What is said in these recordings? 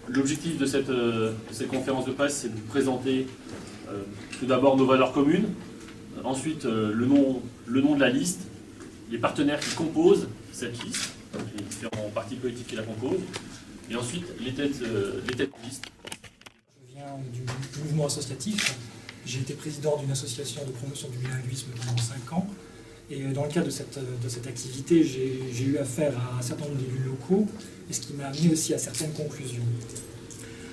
L'objectif de cette conférence de presse, c'est de vous présenter tout d'abord nos valeurs communes, ensuite le nom de la liste, les partenaires qui composent cette liste, donc les différents partis politiques qui la composent, et ensuite les têtes de liste. Je viens du mouvement associatif. J'ai été président d'une association de promotion du bilinguisme pendant 5 ans. Et dans le cadre de cette activité, j'ai eu affaire à un certain nombre d'élus locaux, et ce qui m'a amené aussi à certaines conclusions.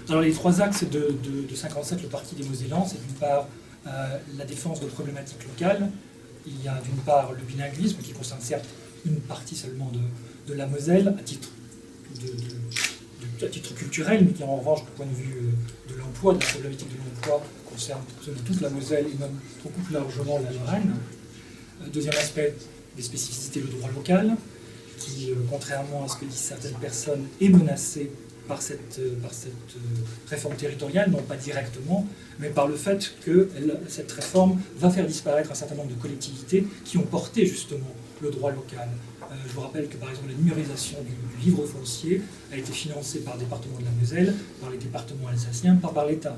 Alors les 3 axes de 57, le Parti des Mosellans, c'est d'une part la défense de problématiques locales. Il y a d'une part le bilinguisme, qui concerne certes une partie seulement de la Moselle, à titre culturel, mais qui en revanche, du point de vue de l'emploi, de la problématique de l'emploi, concerne toute la Moselle et même beaucoup plus largement la Lorraine. Deuxième aspect, des spécificités, le droit local, qui, contrairement à ce que disent certaines personnes, est menacé par cette réforme territoriale, non pas directement, mais par le fait que cette réforme va faire disparaître un certain nombre de collectivités qui ont porté justement le droit local. Je vous rappelle que par exemple la numérisation du livre foncier a été financée par le département de la Moselle, par les départements alsaciens, pas par l'État.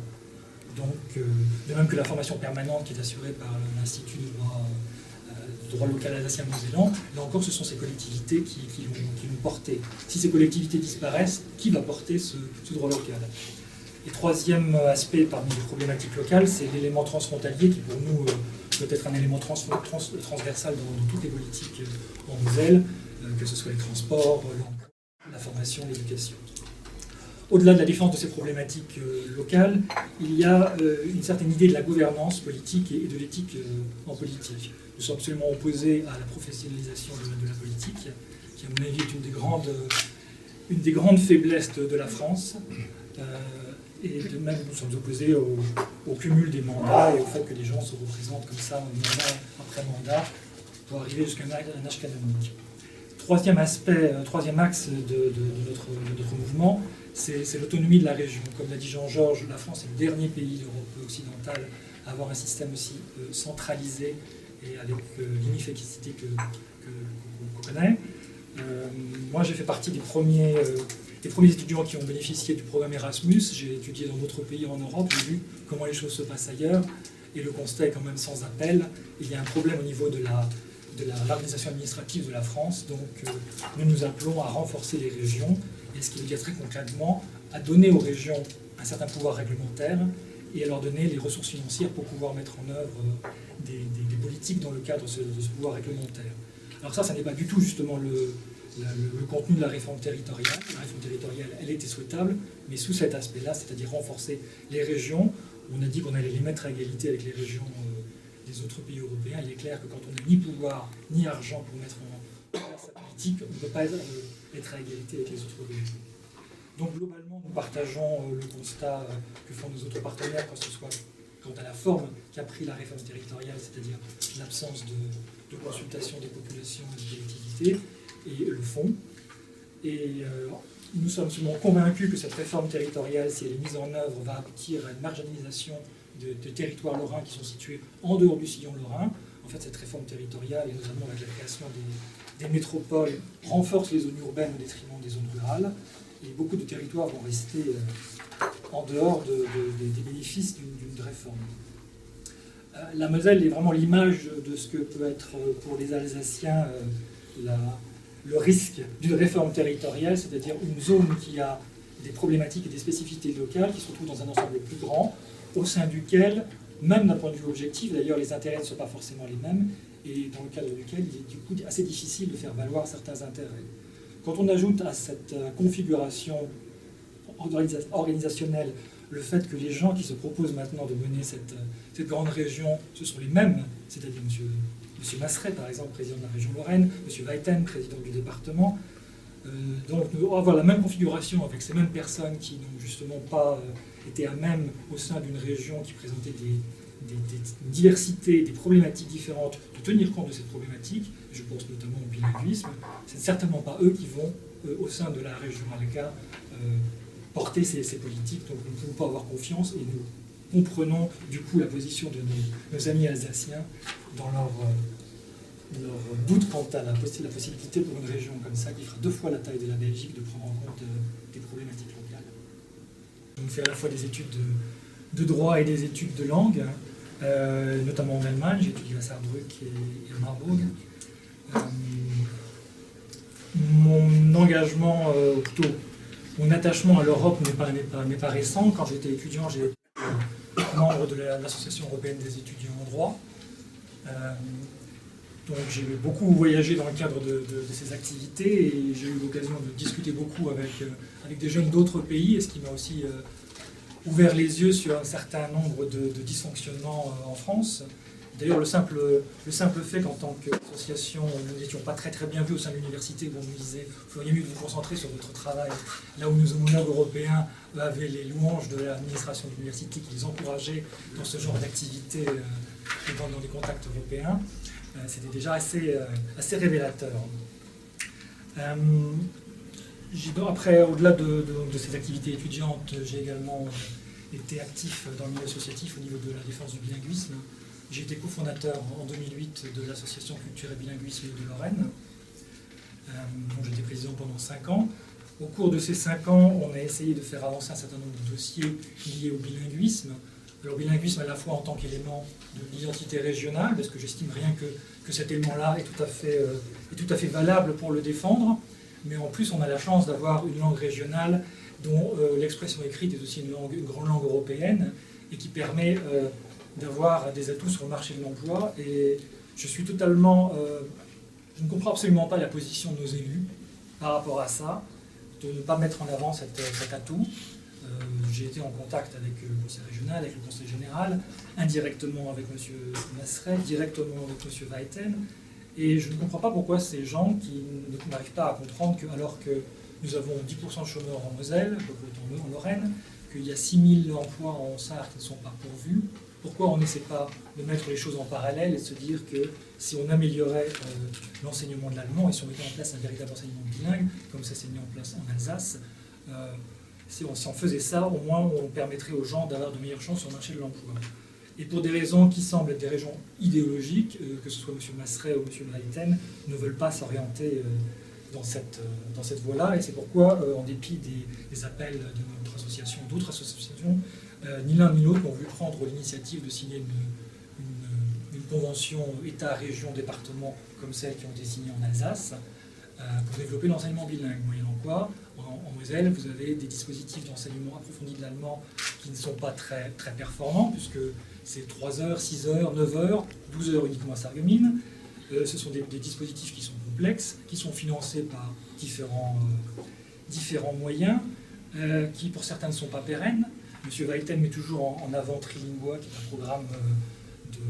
Donc, de même que la formation permanente qui est assurée par l'Institut de droit local alsacien-mosellan, là encore ce sont ces collectivités qui l'ont porté. Si ces collectivités disparaissent, qui va porter ce droit local? Et troisième aspect parmi les problématiques locales, c'est l'élément transfrontalier qui pour nous peut être un élément transversal dans toutes les politiques en Moselle, que ce soit les transports, l'emploi, la formation, l'éducation. Au-delà de la défense de ces problématiques locales, il y a une certaine idée de la gouvernance politique et de l'éthique en politique. Nous sommes absolument opposés à la professionnalisation de la politique, qui à mon avis est une des grandes faiblesses de la France. Et de même, nous sommes opposés au cumul des mandats et au fait que les gens se représentent comme ça, mandat après mandat, pour arriver jusqu'à un âge canonique. Troisième axe de notre mouvement, c'est l'autonomie de la région. Comme l'a dit Jean-Georges, la France est le dernier pays d'Europe occidentale à avoir un système aussi centralisé et avec l'inefficacité qu'on connaît. Moi, j'ai fait partie des premiers étudiants qui ont bénéficié du programme Erasmus. J'ai étudié dans d'autres pays en Europe, j'ai vu comment les choses se passent ailleurs, et le constat est quand même sans appel. Il y a un problème au niveau de l'organisation administrative de la France, donc nous nous appelons à renforcer les régions, et ce qui veut dire très concrètement à donner aux régions un certain pouvoir réglementaire et à leur donner les ressources financières pour pouvoir mettre en œuvre des politiques dans le cadre de ce pouvoir réglementaire. Alors ça n'est pas du tout justement le contenu de la réforme territoriale. La réforme territoriale, elle était souhaitable, mais sous cet aspect-là, c'est-à-dire renforcer les régions. On a dit qu'on allait les mettre à égalité avec les régions des autres pays européens. Il est clair que quand on n'a ni pouvoir ni argent pour mettre en place sa politique, on ne peut pas être à égalité avec les autres régions. Donc globalement, nous partageons le constat que font nos autres partenaires, que ce soit quant à la forme qu'a pris la réforme territoriale, c'est-à-dire l'absence de consultation des populations et des collectivités, et le fond. Et nous sommes absolument convaincus que cette réforme territoriale, si elle est mise en œuvre, va aboutir à une marginalisation de territoires lorrains qui sont situés en dehors du sillon lorrain. En fait, cette réforme territoriale, et notamment avec la création des métropoles, renforce les zones urbaines au détriment des zones rurales, et beaucoup de territoires vont rester en dehors des bénéfices d'une réforme. La Moselle est vraiment l'image de ce que peut être pour les Alsaciens le risque d'une réforme territoriale, c'est-à-dire une zone qui a des problématiques et des spécificités locales qui se retrouvent dans un ensemble plus grand, au sein duquel, même d'un point de vue objectif, d'ailleurs les intérêts ne sont pas forcément les mêmes, et dans le cadre duquel il est du coup assez difficile de faire valoir certains intérêts. Quand on ajoute à cette configuration organisationnelle le fait que les gens qui se proposent maintenant de mener cette grande région, ce sont les mêmes, c'est-à-dire M. Masseret, par exemple, président de la région Lorraine, M. Weiten, président du département. Donc nous allons avoir la même configuration avec ces mêmes personnes qui n'ont justement pas été à même au sein d'une région qui présentait des diversités, des problématiques différentes, de tenir compte de ces problématiques. Je pense notamment au bilinguisme. Ce n'est certainement pas eux qui vont, au sein de la région Alca, porter ces politiques. Donc nous ne pouvons pas avoir confiance et nous comprenons du coup la position de nos amis alsaciens dans leur doute quant à la possibilité pour une région comme ça, qui fera 2 fois la taille de la Belgique, de prendre en compte des problématiques locales. On fait à la fois des études de droit et des études de langue, notamment en Allemagne. J'ai étudié à Saarbrück et à Marbourg. Mon engagement, plutôt mon attachement à l'Europe n'est pas récent. Quand j'étais étudiant, j'ai été membre de l'Association européenne des étudiants en droit. Donc j'ai beaucoup voyagé dans le cadre de ces activités et j'ai eu l'occasion de discuter beaucoup avec des jeunes d'autres pays, et ce qui m'a aussi ouvert les yeux sur un certain nombre de dysfonctionnements en France. D'ailleurs, le simple fait qu'en tant qu'association, nous n'étions pas très bien vus au sein de l'université, où on nous disait « vous feriez mieux de vous concentrer sur votre travail », là où nos homologues européens avaient les louanges de l'administration de l'université qui les encourageait dans ce genre d'activité dans les contacts européens. C'était déjà assez révélateur. Après, au-delà de ces activités étudiantes, j'ai également été actif dans le milieu associatif au niveau de la défense du bilinguisme. J'ai été cofondateur en 2008 de l'association Culture et Bilinguisme de Lorraine, dont j'étais président pendant 5 ans. Au cours de ces 5 ans, on a essayé de faire avancer un certain nombre de dossiers liés au bilinguisme. Alors bilinguisme à la fois en tant qu'élément de l'identité régionale, parce que j'estime rien que cet élément-là est tout à fait valable pour le défendre, mais en plus on a la chance d'avoir une langue régionale dont l'expression écrite est aussi une grande langue européenne et qui permet d'avoir des atouts sur le marché de l'emploi. Et je ne comprends absolument pas la position de nos élus par rapport à ça, de ne pas mettre en avant cet atout. J'ai été en contact avec le conseil régional, avec le conseil général, indirectement avec M. Masseret, directement avec M. Weiten, et je ne comprends pas pourquoi ces gens qui n'arrivent pas à comprendre que, alors que nous avons 10% de chômeurs en Moselle, en Lorraine, qu'il y a 6000 emplois en Sarre qui ne sont pas pourvus, pourquoi on n'essaie pas de mettre les choses en parallèle et de se dire que si on améliorait l'enseignement de l'allemand et si on mettait en place un véritable enseignement bilingue, comme ça s'est mis en place en Alsace, si on faisait ça, au moins on permettrait aux gens d'avoir de meilleures chances sur le marché de l'emploi. Et pour des raisons qui semblent être des raisons idéologiques, que ce soit M. Masseret ou M. Weiten, ne veulent pas s'orienter dans cette voie-là. Et c'est pourquoi, en dépit des appels de notre association, d'autres associations, ni l'un ni l'autre n'ont voulu prendre l'initiative de signer une convention État, région, département, comme celles qui ont été signées en Alsace, pour développer l'enseignement bilingue, moyennant quoi, en Moselle, vous avez des dispositifs d'enseignement approfondi de l'allemand qui ne sont pas très performants, puisque c'est 3 heures, 6 heures, 9 heures, 12 heures uniquement à Sarreguemines. Ce sont des dispositifs qui sont complexes, qui sont financés par différents moyens, qui pour certains ne sont pas pérennes. M. Weiten met toujours en avant Trilingua, qui est un programme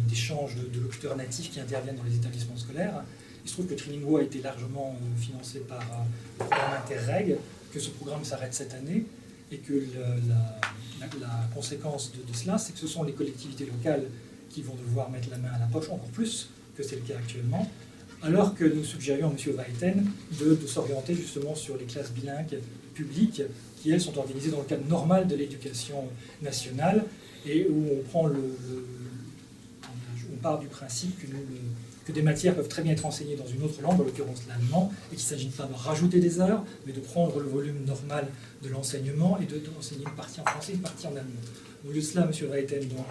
d'échange de locuteurs natifs qui interviennent dans les établissements scolaires. Il se trouve que Trilingua a été largement financé par le programme Interreg, que ce programme s'arrête cette année, et que la conséquence de cela, c'est que ce sont les collectivités locales qui vont devoir mettre la main à la poche, encore plus que c'est le cas actuellement, alors que nous suggérions à M. Weiten de s'orienter justement sur les classes bilingues publiques, qui elles sont organisées dans le cadre normal de l'éducation nationale, et où on part du principe que des matières peuvent très bien être enseignées dans une autre langue, en l'occurrence l'allemand, et qu'il ne s'agit pas de rajouter des heures, mais de prendre le volume normal de l'enseignement et d'enseigner une partie en français, une partie en allemand. Au lieu de cela, M. Weiten, donc,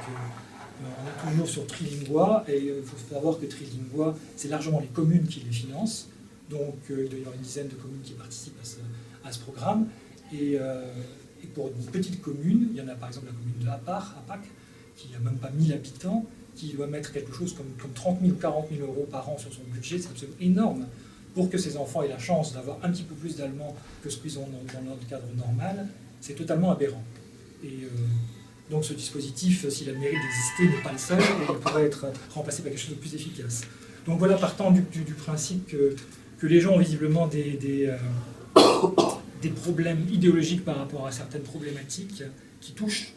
on est toujours sur Trilingua, et il faut savoir que Trilingua, c'est largement les communes qui les financent, donc il doit y avoir une dizaine de communes qui participent à ce programme, et pour une petite commune, il y en a par exemple la commune de Apac, qui n'a même pas 1000 habitants, qui doit mettre quelque chose comme 30 000 ou 40 000 euros par an sur son budget, c'est absolument énorme, pour que ces enfants aient la chance d'avoir un petit peu plus d'allemand que ce qu'ils ont dans leur cadre normal, c'est totalement aberrant. Et donc ce dispositif, s'il a le mérite d'exister, n'est pas le seul, et il pourrait être remplacé par quelque chose de plus efficace. Donc voilà, partant du principe que les gens ont visiblement des problèmes idéologiques par rapport à certaines problématiques qui touchent,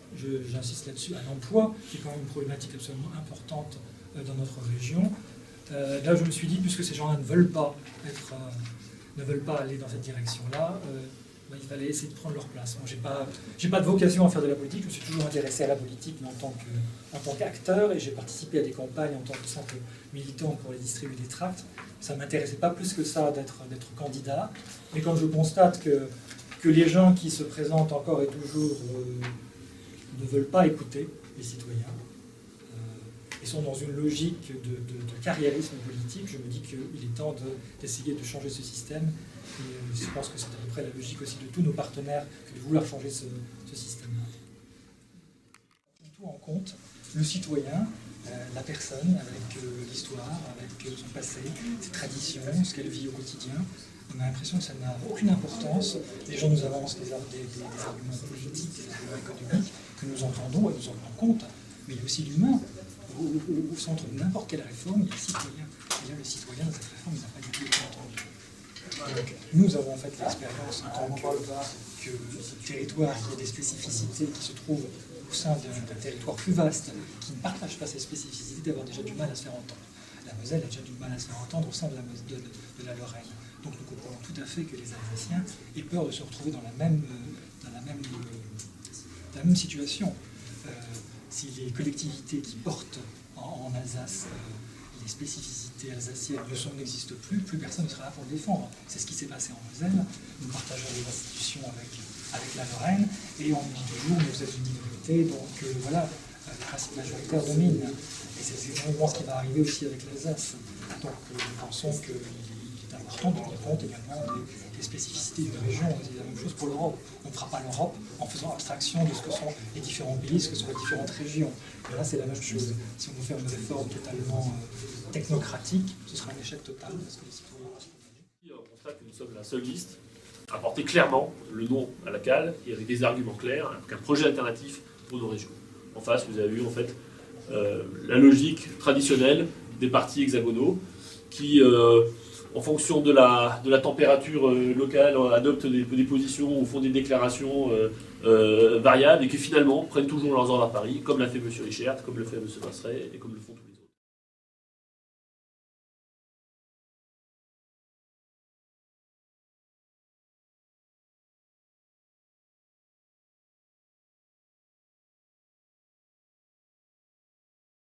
j'insiste là-dessus, à l'emploi, qui est quand même une problématique absolument importante dans notre région. Là, je me suis dit, puisque ces gens-là ne veulent pas aller dans cette direction-là, il fallait essayer de prendre leur place. Moi, j'ai pas de vocation à faire de la politique, je me suis toujours intéressé à la politique, mais en tant qu'acteur, et j'ai participé à des campagnes en tant que simple militant pour les distribuer des tracts. Ça ne m'intéressait pas plus que ça d'être candidat, mais quand je constate que que les gens qui se présentent encore et toujours ne veulent pas écouter les citoyens et sont dans une logique de carriérisme politique. Je me dis qu'il est temps d'essayer de changer ce système. Et je pense que c'est à peu près la logique aussi de tous nos partenaires que de vouloir changer ce système-là. Tout en compte, le citoyen, la personne, avec l'histoire, avec son passé, ses traditions, ce qu'elle vit au quotidien. On a l'impression que ça n'a aucune importance. Les gens nous avancent des arguments politiques, des arguments économiques que nous entendons et nous en rendons compte. Mais il y a aussi l'humain. Au centre de n'importe quelle réforme, il y a le citoyen. Et là, le citoyen, dans cette réforme, il n'a pas du tout été entendu. Donc, nous avons fait l'expérience en tant que territoire qui a des spécificités qui se trouvent au sein d'un territoire plus vaste, qui ne partage pas ces spécificités, d'avoir déjà du mal à se faire entendre. La Moselle a déjà du mal à se faire entendre au sein de la Lorraine. Donc nous comprenons tout à fait que les Alsaciens aient peur de se retrouver dans la même situation. Si les collectivités qui portent en Alsace les spécificités alsaciennes n'existent plus, personne ne sera là pour le défendre. C'est ce qui s'est passé en Moselle. Nous partageons les institutions avec la Lorraine, et on nous dit toujours, mais vous êtes une minorité, donc voilà, le principe majoritaire domine. Et c'est exactement ce qui va arriver aussi avec l'Alsace. Donc nous pensons qu'il est important de tenir compte également des spécificités d'une région. C'est la même chose pour l'Europe. On ne fera pas l'Europe en faisant abstraction de ce que sont les différents pays, ce que sont les différentes régions. Mais là, c'est la même chose. Si on veut faire une réforme totalement technocratique, ce sera un échec total, parce que les citoyens vont se condamner. On constate que nous sommes la seule liste à porter clairement le non à la cale et avec des arguments clairs, avec un projet alternatif pour nos régions. En face, vous avez vu en fait la logique traditionnelle des partis hexagonaux qui, en fonction de la température locale, adoptent des positions ou font des déclarations variables et qui finalement prennent toujours leurs ordres à Paris, comme l'a fait M. Richert, comme le fait M. Vasseret et comme le font tous les autres.